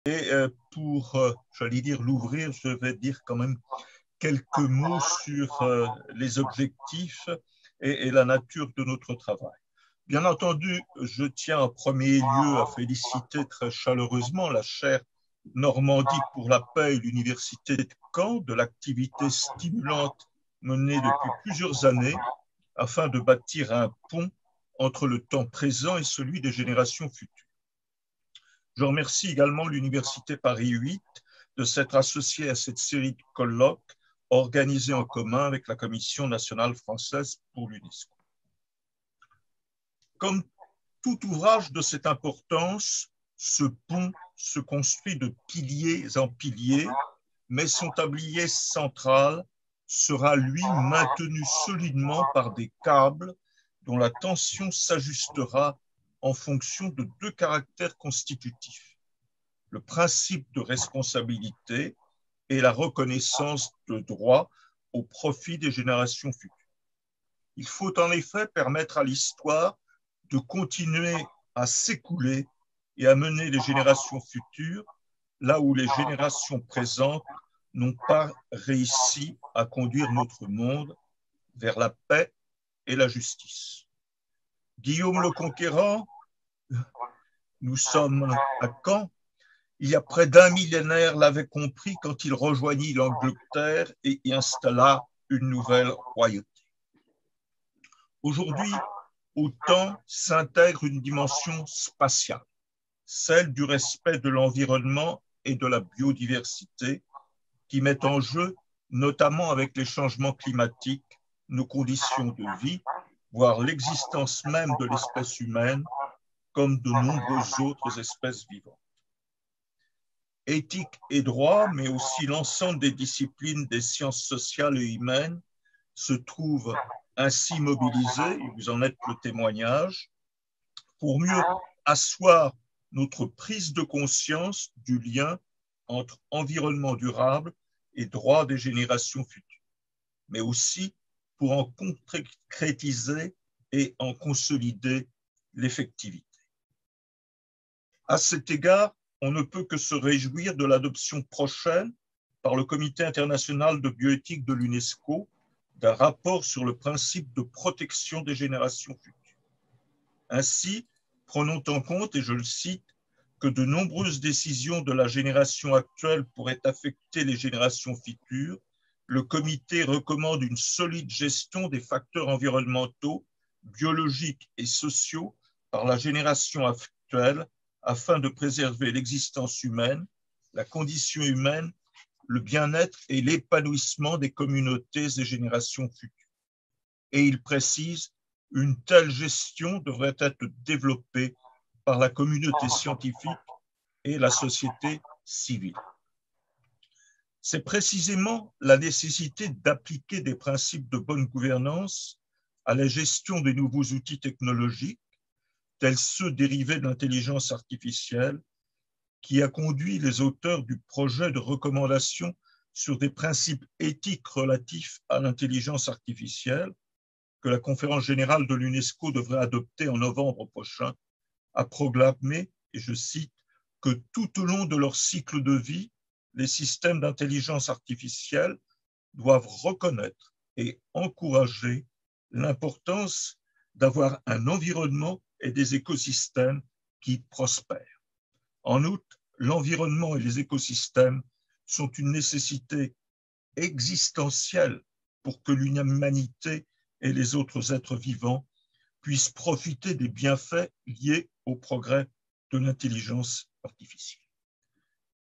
Et pour, j'allais dire, l'ouvrir, je vais dire quand même quelques mots sur les objectifs et la nature de notre travail. Bien entendu, je tiens en premier lieu à féliciter très chaleureusement la chaire Normandie pour la paix et l'Université de Caen de l'activité stimulante menée depuis plusieurs années afin de bâtir un pont entre le temps présent et celui des générations futures. Je remercie également l'Université Paris 8 de s'être associée à cette série de colloques organisés en commun avec la Commission nationale française pour l'UNESCO. Comme tout ouvrage de cette importance, ce pont se construit de piliers en piliers, mais son tablier central sera, lui, maintenu solidement par des câbles dont la tension s'ajustera en fonction de deux caractères constitutifs: le principe de responsabilité et la reconnaissance de droits au profit des générations futures. Il faut en effet permettre à l'histoire de continuer à s'écouler et à mener les générations futures là où les générations présentes n'ont pas réussi à conduire notre monde vers la paix et la justice. Guillaume le Conquérant, nous sommes à Caen, il y a près d'un millénaire, l'avait compris quand il rejoignit l'Angleterre et y installa une nouvelle royauté. Aujourd'hui, au temps s'intègre une dimension spatiale, celle du respect de l'environnement et de la biodiversité, qui met en jeu, notamment avec les changements climatiques, nos conditions de vie, voire l'existence même de l'espèce humaine, comme de nombreuses autres espèces vivantes. Éthique et droit, mais aussi l'ensemble des disciplines des sciences sociales et humaines se trouvent ainsi mobilisés, et vous en êtes le témoignage, pour mieux asseoir notre prise de conscience du lien entre environnement durable et droits des générations futures, mais aussi pour en concrétiser et en consolider l'effectivité. À cet égard, on ne peut que se réjouir de l'adoption prochaine par le Comité international de bioéthique de l'UNESCO d'un rapport sur le principe de protection des générations futures. Ainsi, prenons en compte, et je le cite, que de nombreuses décisions de la génération actuelle pourraient affecter les générations futures, le comité recommande une solide gestion des facteurs environnementaux, biologiques et sociaux par la génération actuelle afin de préserver l'existence humaine, la condition humaine, le bien-être et l'épanouissement des communautés et générations futures. Et il précise, une telle gestion devrait être développée par la communauté scientifique et la société civile. C'est précisément la nécessité d'appliquer des principes de bonne gouvernance à la gestion des nouveaux outils technologiques, tels ceux dérivés de l'intelligence artificielle, qui a conduit les auteurs du projet de recommandation sur des principes éthiques relatifs à l'intelligence artificielle, que la conférence générale de l'UNESCO devrait adopter en novembre prochain, à proclamer, et je cite, que tout au long de leur cycle de vie, les systèmes d'intelligence artificielle doivent reconnaître et encourager l'importance d'avoir un environnement et des écosystèmes qui prospèrent. En outre, l'environnement et les écosystèmes sont une nécessité existentielle pour que l'humanité et les autres êtres vivants puissent profiter des bienfaits liés au progrès de l'intelligence artificielle.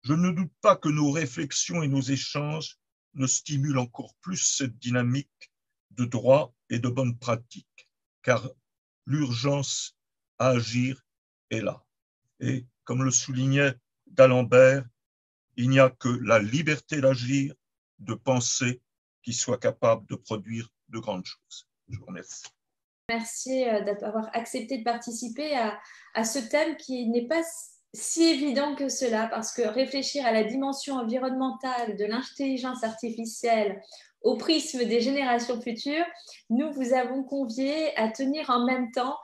Je ne doute pas que nos réflexions et nos échanges ne stimulent encore plus cette dynamique de droit et de bonne pratique, car l'urgence à agir est là. Et comme le soulignait d'Alembert, il n'y a que la liberté d'agir, de penser, qui soit capable de produire de grandes choses. Je vous remercie. Merci d'avoir accepté de participer à ce thème qui n'est pas si évident que cela, parce que réfléchir à la dimension environnementale de l'intelligence artificielle au prisme des générations futures, nous vous avons convié à tenir en même temps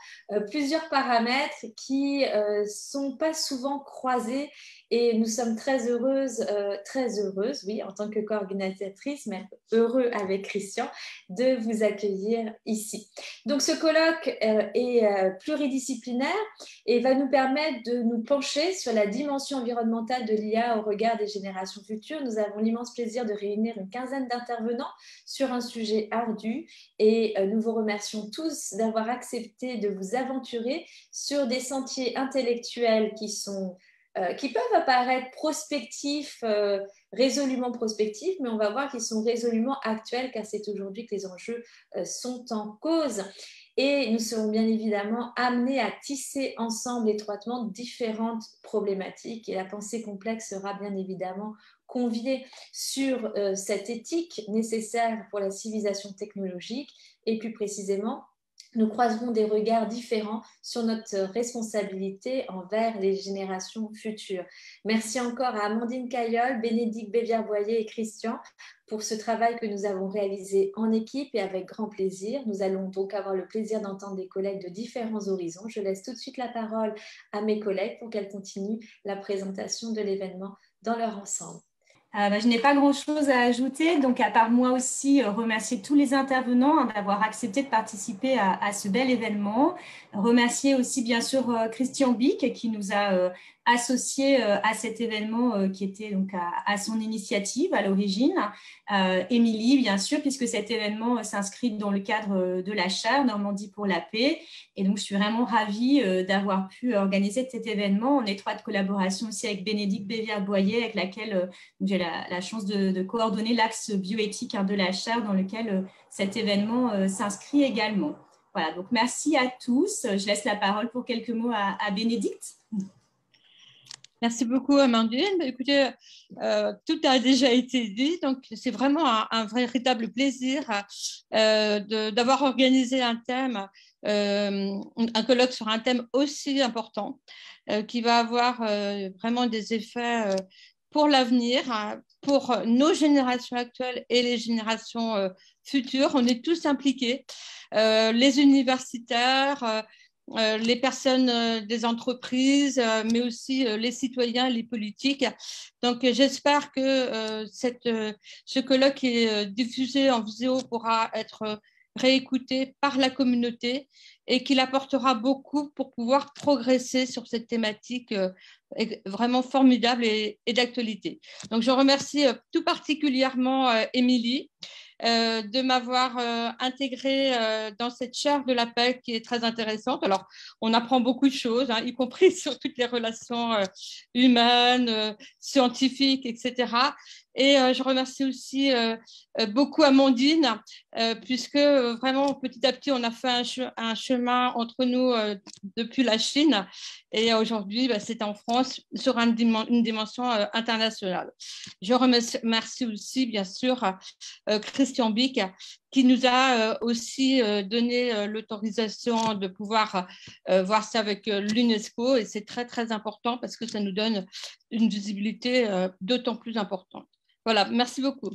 plusieurs paramètres qui ne sont pas souvent croisés et nous sommes très heureuses, oui, en tant que coordinatrice, mais heureux avec Christian, de vous accueillir ici. Donc ce colloque est pluridisciplinaire et va nous permettre de nous pencher sur la dimension environnementale de l'IA au regard des générations futures. Nous avons l'immense plaisir de réunir une quinzaine d'intervenants sur un sujet ardu et nous vous remercions tous d'avoir accepté de vous aventurer sur des sentiers intellectuels qui peuvent apparaître prospectifs, résolument prospectifs, mais on va voir qu'ils sont résolument actuels car c'est aujourd'hui que les enjeux sont en cause. Et nous serons bien évidemment amenés à tisser ensemble étroitement différentes problématiques et la pensée complexe sera bien évidemment conviée sur cette éthique nécessaire pour la civilisation technologique et plus précisément nous croiserons des regards différents sur notre responsabilité envers les générations futures. Merci encore à Amandine Caillol, Bénédicte Bévière-Boyer et Christian pour ce travail que nous avons réalisé en équipe et avec grand plaisir. Nous allons donc avoir le plaisir d'entendre des collègues de différents horizons. Je laisse tout de suite la parole à mes collègues pour qu'elles continuent la présentation de l'événement dans leur ensemble. Je n'ai pas grand-chose à ajouter, donc à part moi aussi remercier tous les intervenants d'avoir accepté de participer à ce bel événement. Remercier aussi bien sûr Christian Bick qui nous a associés à cet événement qui était donc à son initiative à l'origine. Émilie bien sûr puisque cet événement s'inscrit dans le cadre de la chaire Normandie pour la paix et donc je suis vraiment ravie d'avoir pu organiser cet événement en étroite collaboration aussi avec Bénédicte Bévière-Boyer avec laquelle j'ai la chance de coordonner l'axe bioéthique de la chaire dans lequel cet événement s'inscrit également. Voilà, donc merci à tous. Je laisse la parole pour quelques mots à Bénédicte. Merci beaucoup, Amandine. Écoutez, tout a déjà été dit, donc c'est vraiment un véritable plaisir d'avoir organisé un colloque sur un thème aussi important qui va avoir vraiment des effets pour l'avenir, pour nos générations actuelles et les générations futures. On est tous impliqués, les universitaires, les personnes des entreprises, mais aussi les citoyens, les politiques. Donc, j'espère que ce colloque qui est diffusé en vidéo pourra être réécouté par la communauté et qu'il apportera beaucoup pour pouvoir progresser sur cette thématique vraiment formidable et d'actualité. Donc, je remercie tout particulièrement Émilie de m'avoir intégrée dans cette chaire de la paix qui est très intéressante. Alors, on apprend beaucoup de choses, y compris sur toutes les relations humaines, scientifiques, etc. Et je remercie aussi beaucoup Amandine, puisque vraiment, petit à petit, on a fait un chemin entre nous depuis la Chine. Et aujourd'hui, c'est en France sur une dimension internationale. Je remercie aussi, bien sûr, Christian Bick, qui nous a aussi donné l'autorisation de pouvoir voir ça avec l'UNESCO. Et c'est très, très important parce que ça nous donne une visibilité d'autant plus importante. Voilà, merci beaucoup.